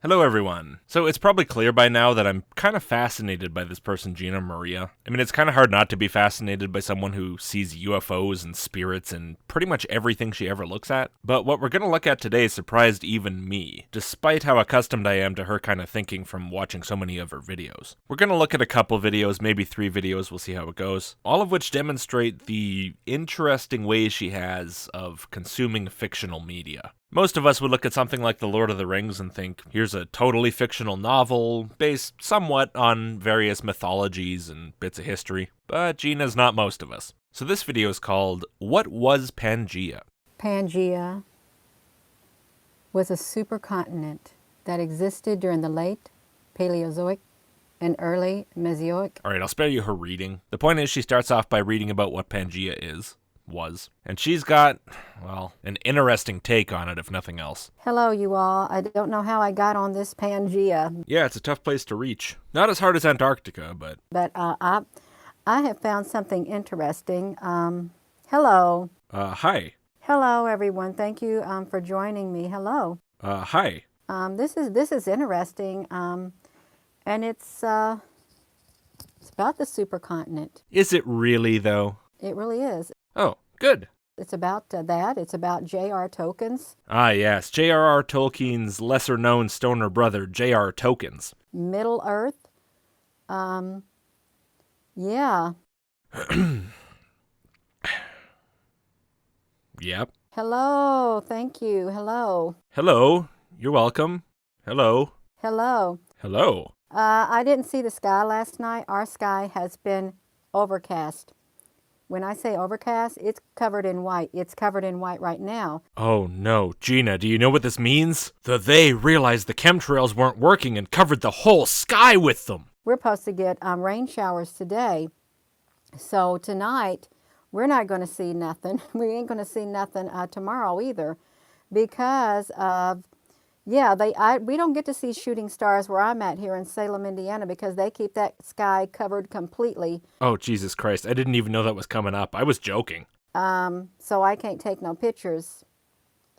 Hello everyone. So it's probably clear by now that I'm kind of fascinated by this person, Gina Maria. I mean, it's kind of hard not to be fascinated by someone who sees UFOs and spirits and pretty much everything she ever looks at. But what we're going to look at today surprised even me, despite how accustomed I am to her kind of thinking from watching so many of her videos. We're going to look at a couple videos, maybe 3 videos, we'll see how it goes, all of which demonstrate the interesting ways she has of consuming fictional media. Most of us would look at something like The Lord of the Rings and think, here's a totally fictional novel based somewhat on various mythologies and bits of history, but Gina's not most of us. So this video is called, What Was Pangaea? Pangaea was a supercontinent that existed during the late Paleozoic and early Mesozoic. Alright, I'll spare you her reading. The point is she starts off by reading about what Pangaea was. And she's got, well, an interesting take on it, if nothing else. Hello, you all. I don't know how I got on this Pangaea. Yeah, it's a tough place to reach. Not as hard as Antarctica, but... But I have found something interesting. Hello. Hi. Hello, everyone. Thank you for joining me. Hello. Hi. This is interesting, and it's about the supercontinent. Is it really, though? It really is. Oh, good. It's about that. It's about J.R. Tolkien's Ah, yes, J.R.R. Tolkien's lesser-known stoner brother, J.R. Tolkien's. Middle Earth. Yeah. Yep. Hello. Thank you. Hello. Hello. You're welcome. Hello. Hello. Hello. I didn't see the sky last night. Our sky has been overcast. When I say overcast, it's covered in white. It's covered in white right now. Oh no, Gina, do you know what this means? They realized the chemtrails weren't working and covered the whole sky with them. We're supposed to get rain showers today. So tonight, we're not going to see nothing. We ain't going to see nothing tomorrow either because of, we don't get to see shooting stars where I'm at here in Salem, Indiana, because they keep that sky covered completely. Oh, Jesus Christ. I didn't even know that was coming up. I was joking. So I can't take no pictures.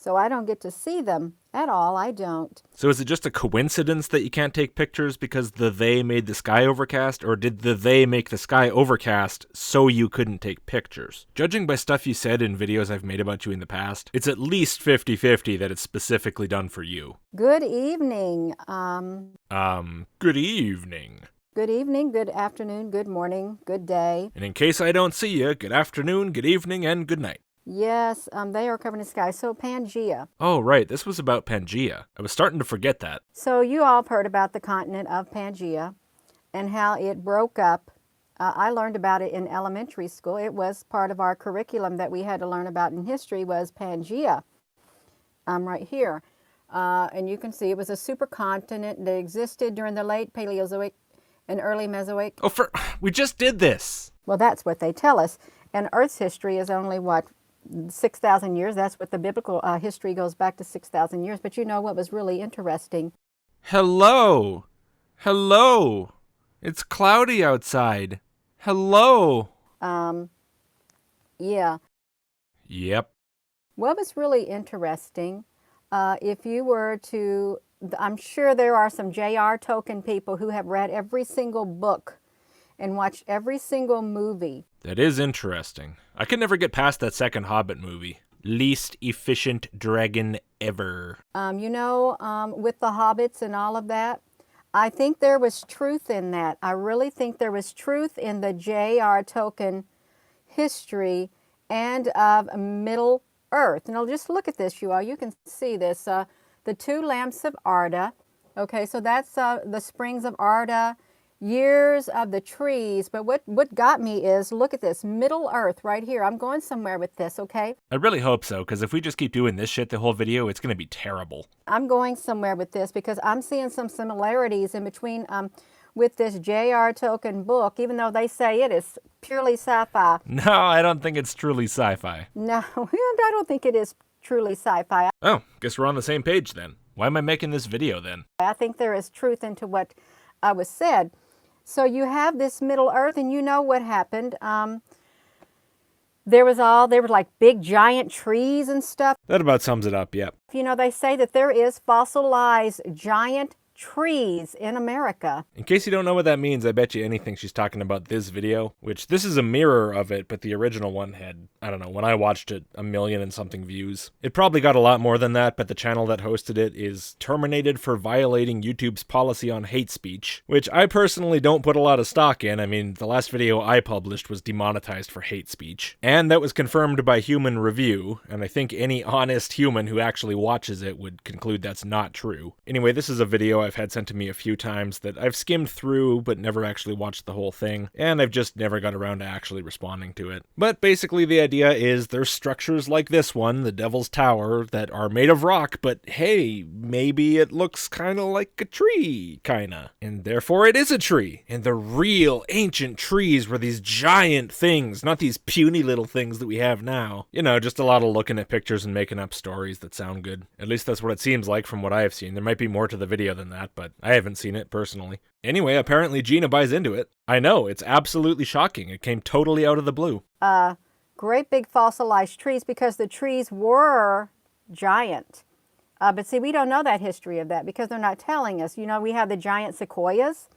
So I don't get to see them at all. I don't. So is it just a coincidence that you can't take pictures because they made the sky overcast, or did they make the sky overcast so you couldn't take pictures? Judging by stuff you said in videos I've made about you in the past, it's at least 50-50 that it's specifically done for you. Good evening. Good evening. Good evening, good afternoon, good morning, good day. And in case I don't see you, good afternoon, good evening, and good night. Yes, they are covering the sky. So Pangaea. Oh, right. This was about Pangaea. I was starting to forget that. So you all have heard about the continent of Pangaea and how it broke up. I learned about it in elementary school. It was part of our curriculum that we had to learn about in history was Pangaea. Right here. And you can see it was a supercontinent that existed during the late Paleozoic and early Mesozoic. Oh, we just did this. Well, that's what they tell us. And Earth's history is only, 6,000 years. That's what the biblical history goes back to 6,000 years. But you know what was really interesting? Hello. Hello. It's cloudy outside. Hello. Yeah. Yep. What was really interesting, if you were to, I'm sure there are some J.R. Tolkien people who have read every single book and watched every single movie. That is interesting. I could never get past that second Hobbit movie. Least efficient dragon ever. With the hobbits and all of that, I think there was truth in that. I really think there was truth in the J.R. Tolkien history and of Middle Earth. Now just look at this, you all. You can see this. The 2 lamps of Arda. Okay, so that's the springs of Arda. Years of the trees, but what got me is, look at this, Middle Earth right here. I'm going somewhere with this, okay? I really hope so, because if we just keep doing this shit the whole video, it's going to be terrible. I'm going somewhere with this because I'm seeing some similarities in between with this J.R. Tolkien book, even though they say it is purely sci-fi. No, I don't think it's truly sci-fi. No, I don't think it is truly sci-fi. Oh, guess we're on the same page then. Why am I making this video then? I think there is truth into what was said. So you have this Middle Earth, and you know what happened. There were like big giant trees and stuff. That about sums it up, yep. You know, they say that there is fossilized giant trees in America. In case you don't know what that means, I bet you anything she's talking about this video, which this is a mirror of it, but the original one had, I don't know, when I watched it, 1 million and something views. It probably got a lot more than that, but the channel that hosted it is terminated for violating YouTube's policy on hate speech, which I personally don't put a lot of stock in. I mean, the last video I published was demonetized for hate speech, and that was confirmed by human review, and I think any honest human who actually watches it would conclude that's not true. Anyway, this is a video I've had sent to me a few times that I've skimmed through but never actually watched the whole thing, and I've just never got around to actually responding to it. But basically the idea is there's structures like this one, the Devil's Tower, that are made of rock, but hey, maybe it looks kinda like a tree, kinda. And therefore it is a tree. And the real ancient trees were these giant things, not these puny little things that we have now. You know, just a lot of looking at pictures and making up stories that sound good. At least that's what it seems like from what I have seen. There might be more to the video than that, but I haven't seen it personally. Anyway, apparently Gina buys into it. I know, it's absolutely shocking. It came totally out of the blue. Great big fossilized trees because the trees were giant. But see, we don't know that history of that because they're not telling us. You know, we have the giant sequoias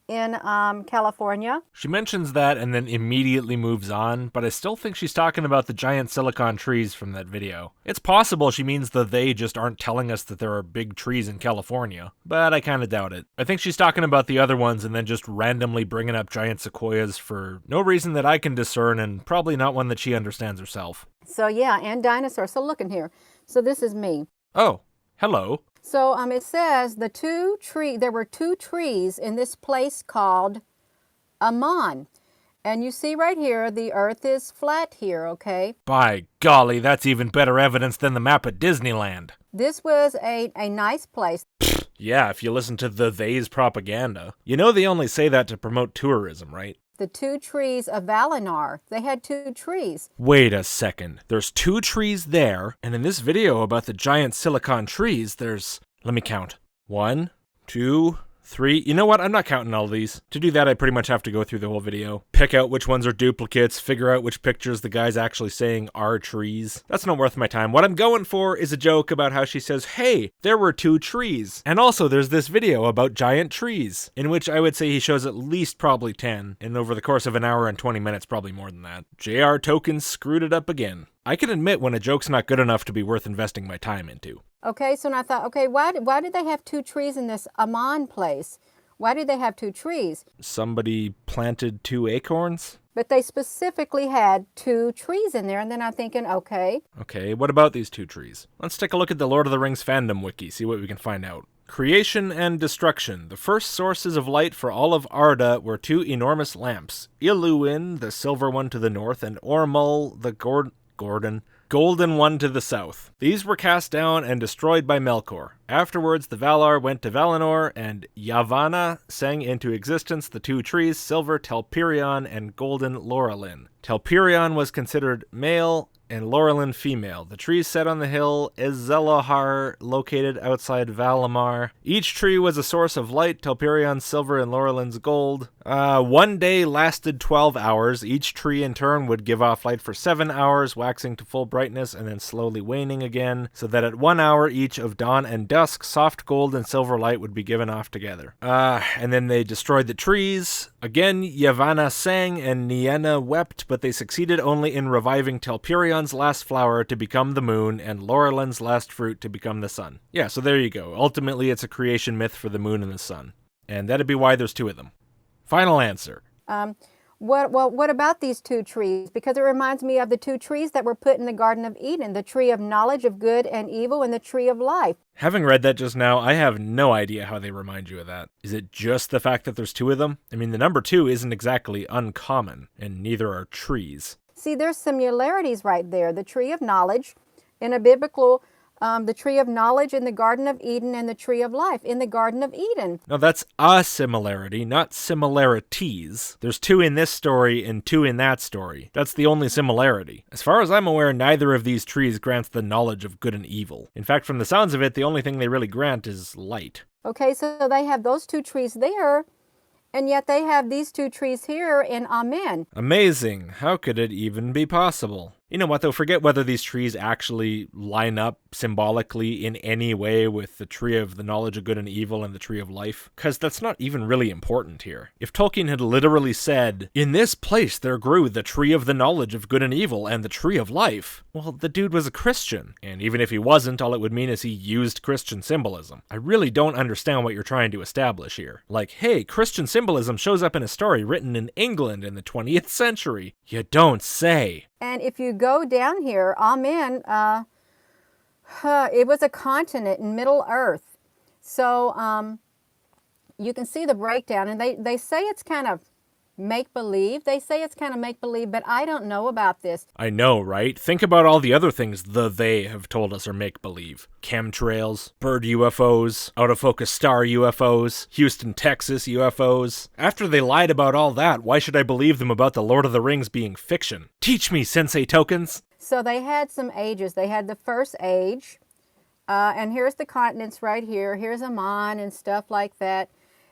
in California. She mentions that and then immediately moves on, but I still think she's talking about the giant silicon trees from that video. It's possible she means that they just aren't telling us that there are big trees in California, but I kind of doubt it. I think she's talking about the other ones and then just randomly bringing up giant sequoias for no reason that I can discern, and probably not one that she understands herself. So yeah, and dinosaurs. So look in here. So this is me. Oh, hello. So it says there were two trees in this place called Amman. And you see right here, the earth is flat here, okay? By golly, that's even better evidence than the map at Disneyland. This was a nice place. Yeah, if you listen to the they's propaganda. You know they only say that to promote tourism, right? The two trees of Valinar, they had two trees. Wait a second. There's two trees there, and in this video about the giant silicon trees, there's... Let me count. 1, 2, 3. You know what? I'm not counting all these. To do that, I pretty much have to go through the whole video. Pick out which ones are duplicates, figure out which pictures the guy's actually saying are trees. That's not worth my time. What I'm going for is a joke about how she says, hey, there were two trees. And also there's this video about giant trees, in which I would say he shows at least probably 10, and over the course of an hour and 20 minutes, probably more than that. J.R. Tolkien screwed it up again. I can admit when a joke's not good enough to be worth investing my time into. Okay, so I thought, okay, why did they have two trees in this Amman place? Why did they have two trees? Somebody planted 2 acorns? But they specifically had two trees in there, and then I'm thinking, okay. Okay, what about these 2 trees? Let's take a look at the Lord of the Rings fandom wiki, see what we can find out. Creation and destruction. The first sources of light for all of Arda were 2 enormous lamps. Iluin, the silver one to the north, and Ormul, the golden one to the south. These were cast down and destroyed by Melkor. Afterwards, the Valar went to Valinor, and Yavanna sang into existence the 2 trees, silver Telperion and golden Laurelin. Telperion was considered male and Laurelin female. The trees set on the hill Ezelohar, located outside Valimar. Each tree was a source of light, Telperion's silver and Laurelin's gold. 1 day lasted 12 hours. Each tree in turn would give off light for 7 hours, waxing to full brightness and then slowly waning again, so that at 1 hour each of dawn and dusk, soft gold and silver light would be given off together. And then they destroyed the trees. Again, Yavanna sang and Nienna wept, but they succeeded only in reviving Telperion's last flower to become the moon and Laurelin's last fruit to become the sun. Yeah, so there you go. Ultimately, it's a creation myth for the moon and the sun. And that'd be why there's 2 of them. Final answer. What about these 2 trees? Because it reminds me of the 2 trees that were put in the Garden of Eden, the tree of knowledge of good and evil and the tree of life. Having read that just now, I have no idea how they remind you of that. Is it just the fact that there's 2 of them? I mean, the number 2 isn't exactly uncommon, and neither are trees. See, there's similarities right there. The tree of knowledge in a biblical, the tree of knowledge in the Garden of Eden, and the tree of life in the Garden of Eden. No, that's a similarity, not similarities. There's 2 in this story and 2 in that story. That's the only similarity. As far as I'm aware, neither of these trees grants the knowledge of good and evil. In fact, from the sounds of it, the only thing they really grant is light. Okay, so they have those 2 trees there, And yet they have these two trees here in Amen. Amazing. How could it even be possible? You know what, though? Forget whether these trees actually line up symbolically in any way with the tree of the knowledge of good and evil and the tree of life, because that's not even really important here. If Tolkien had literally said, in this place there grew the tree of the knowledge of good and evil and the tree of life, well, the dude was a Christian. And even if he wasn't, all it would mean is he used Christian symbolism. I really don't understand what you're trying to establish here. Like, hey, Christian symbolism shows up in a story written in England in the 20th century. You don't say. And if you go down here, Amen, it was a continent in Middle Earth. So you can see the breakdown, and they say it's kind of make-believe. They say it's kind of make-believe, but I don't know about this. I know, right? Think about all the other things they have told us are make-believe. Chemtrails, bird UFOs, out-of-focus star UFOs, Houston, Texas UFOs. After they lied about all that, why should I believe them about the Lord of the Rings being fiction? Teach me, Sensei Tokens! So they had some ages. They had the first age, and here's the continents right here. Here's Aman and stuff like that.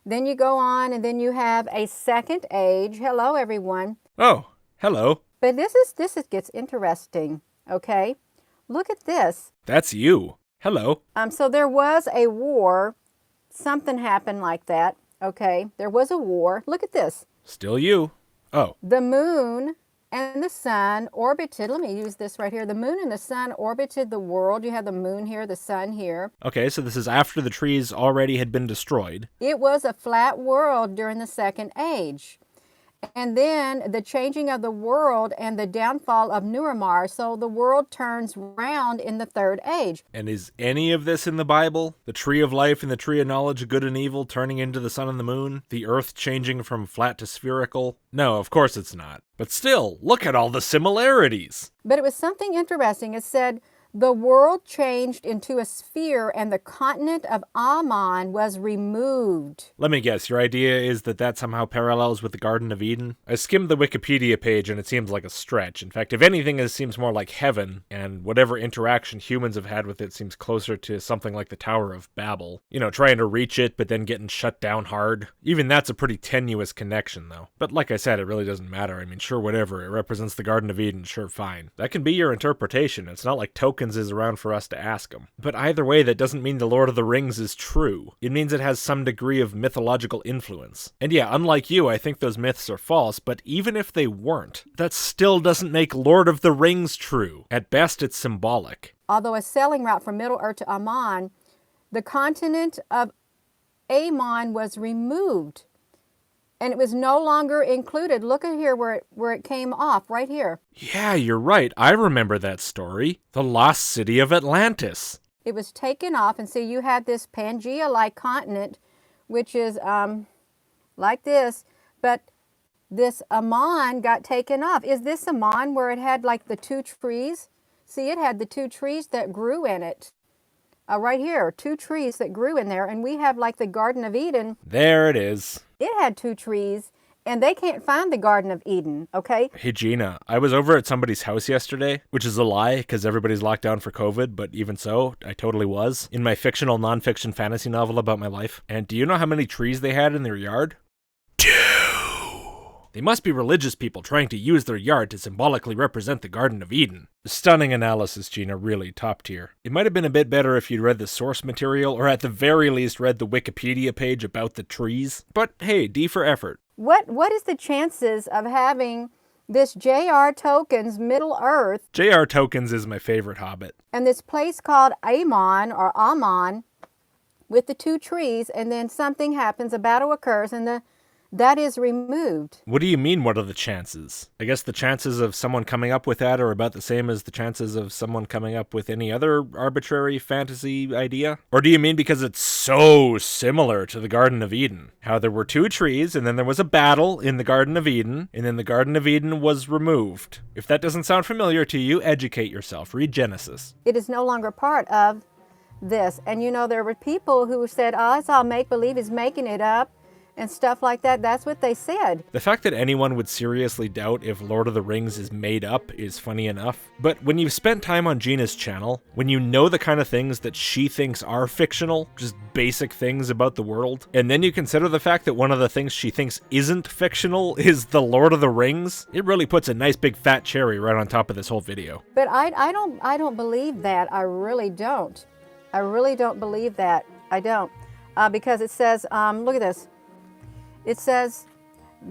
Then you go on, and then you have a second age. Hello, everyone. Oh, hello. But this gets interesting, okay? Look at this. That's you. Hello. So there was a war. Something happened like that, okay? There was a war. Look at this. Still you. Oh. The moon and the sun orbited, let me use this right here. The moon and the sun orbited the world. You have the moon here, the sun here. Okay, so this is after the trees already had been destroyed. It was a flat world during the second age. And then the changing of the world and the downfall of Nuramar. So the world turns round in the third age. And is any of this in the Bible? The tree of life and the tree of knowledge of good and evil turning into the sun and the moon? The earth changing from flat to spherical? No, of course it's not. But still, look at all the similarities. But it was something interesting. It said, the world changed into a sphere and the continent of Aman was removed. Let me guess, your idea is that somehow parallels with the Garden of Eden? I skimmed the Wikipedia page and it seems like a stretch. In fact, if anything, it seems more like heaven, and whatever interaction humans have had with it seems closer to something like the Tower of Babel. You know, trying to reach it, but then getting shut down hard. Even that's a pretty tenuous connection, though. But like I said, it really doesn't matter. I mean, sure, whatever. It represents the Garden of Eden, sure, fine. That can be your interpretation. It's not like Tolkien is around for us to ask him. But either way, that doesn't mean the Lord of the Rings is true. It means it has some degree of mythological influence. And yeah, unlike you, I think those myths are false, but even if they weren't, that still doesn't make Lord of the Rings true. At best, it's symbolic. Although a sailing route from Middle Earth to Aman, the continent of Aman was removed. And it was no longer included. Look at here where it came off, right here. Yeah, you're right. I remember that story. The lost city of Atlantis. It was taken off, and see, you have this Pangaea-like continent, which is like this, but this Aman got taken off. Is this Aman where it had like the two trees? See, it had the two trees that grew in it. Right here, two trees that grew in there, and we have like the Garden of Eden. There it is. It had two trees, and they can't find the Garden of Eden, okay? Hey, Gina, I was over at somebody's house yesterday, which is a lie because everybody's locked down for COVID, but even so, I totally was, in my fictional nonfiction fantasy novel about my life. And do you know how many trees they had in their yard? 2! They must be religious people trying to use their yard to symbolically represent the Garden of Eden. Stunning analysis, Gina, really top tier. It might have been a bit better if you'd read the source material, or at the very least read the Wikipedia page about the trees. But hey, D for effort. What is the chances of having this J.R. Tolkien's Middle Earth? J.R. Tolkien is my favorite hobbit. And this place called Aman, with the two trees, and then something happens, a battle occurs, and that is removed. What do you mean, what are the chances? I guess the chances of someone coming up with that are about the same as the chances of someone coming up with any other arbitrary fantasy idea? Or do you mean because it's so similar to the Garden of Eden? How there were two trees, and then there was a battle in the Garden of Eden, and then the Garden of Eden was removed. If that doesn't sound familiar to you, educate yourself. Read Genesis. It is no longer part of this. And you know, there were people who said, oh, it's all make-believe, he's making it up. and stuff like that. That's what they said. The fact that anyone would seriously doubt if Lord of the Rings is made up is funny enough. But when you've spent time on Gina's channel, when you know the kind of things that she thinks are fictional, just basic things about the world, and then you consider the fact that one of the things she thinks isn't fictional is the Lord of the Rings, it really puts a nice big fat cherry right on top of this whole video. But I don't believe that. I really don't. I really don't believe that. I don't. Because it says, look at this. It says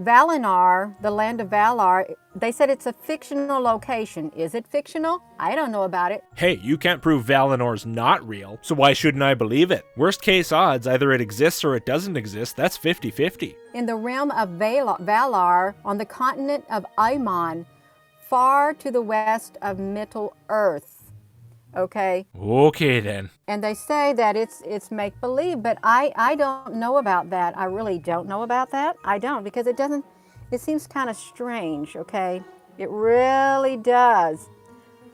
Valinor, the land of Valar, they said it's a fictional location. Is it fictional? I don't know about it. Hey, you can't prove Valinor's not real, so why shouldn't I believe it? Worst case odds, either it exists or it doesn't exist. That's 50-50. In the realm of Valar, on the continent of Aemon, far to the west of Middle-earth. Okay. Okay then. And they say that it's make-believe, but I don't know about that. I really don't know about that. I don't, because it seems kind of strange, okay? It really does.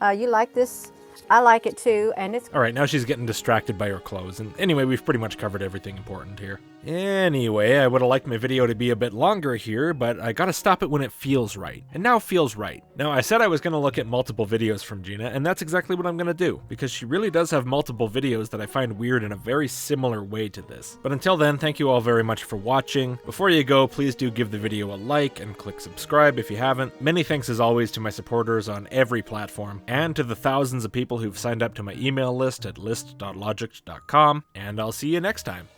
You like this? I like it too, and it's... All right, now she's getting distracted by her clothes, and anyway, we've pretty much covered everything important here. Anyway, I would have liked my video to be a bit longer here, but I gotta stop it when it feels right. And now feels right. Now, I said I was gonna look at multiple videos from Gina, and that's exactly what I'm gonna do, because she really does have multiple videos that I find weird in a very similar way to this. But until then, thank you all very much for watching. Before you go, please do give the video a like and click subscribe if you haven't. Many thanks as always to my supporters on every platform, and to the thousands of people who've signed up to my email list at list.logicked.com, and I'll see you next time.